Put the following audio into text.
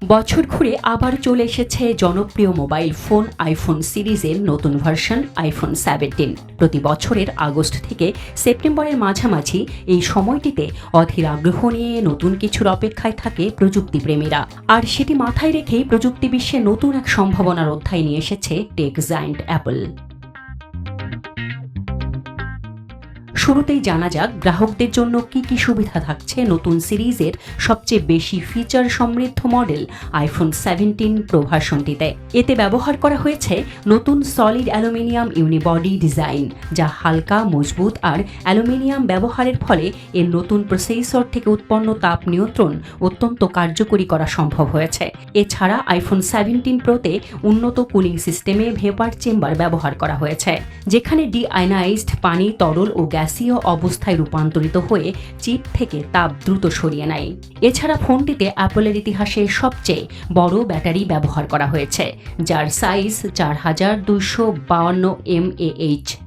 বছর ঘুরে আবার চলে এসেছে জনপ্রিয় মোবাইল ফোন আইফোন সিরিজের নতুন ভার্সন আইফোন 17। প্রতি বছরের আগস্ট থেকে সেপ্টেম্বরের মাঝামাঝি এই সময়টিতে অধীর আগ্রহ নিয়ে নতুন কিছুর অপেক্ষায় থাকে প্রযুক্তিপ্রেমীরা। আর সেটি মাথায় রেখেই প্রযুক্তি বিশ্বে নতুন এক সম্ভাবনার অধ্যায় নিয়ে এসেছে টেক জায়ান্ট অ্যাপল। শুরুতেই জানা যাক গ্রাহকদের জন্য কি কি সুবিধা থাকছে নতুন সিরিজের সবচেয়ে বেশি ফিচার সমৃদ্ধ মডেল আইফোন 17 প্রো ভার্সনটিতে। এতে ব্যবহার করা হয়েছে নতুন সলিড অ্যালুমিনিয়াম ইউনিবডি ডিজাইন, যা হালকা, মজবুত আর অ্যালুমিনিয়াম ব্যবহারের ফলে এর নতুন প্রসেসর থেকে উৎপন্ন তাপ নিয়ন্ত্রণ অত্যন্ত কার্যকরী করা সম্ভব হয়েছে। এছাড়া আইফোন 17 প্রোতে উন্নত কুলিং সিস্টেমে ভেপার চেম্বার ব্যবহার করা হয়েছে, যেখানে ডিআয়নাইজড পানি তরল ও গ্যাসীয় অবস্থায় রূপান্তরিত হয়ে চিপ থেকে তাপ দ্রুত সরিয়ে নেয়। এছাড়া ফোনটিতে অ্যাপলের ইতিহাসে সবচেয়ে বড় ব্যাটারি ব্যবহার করা হয়েছে, যার সাইজ 4252 mAh।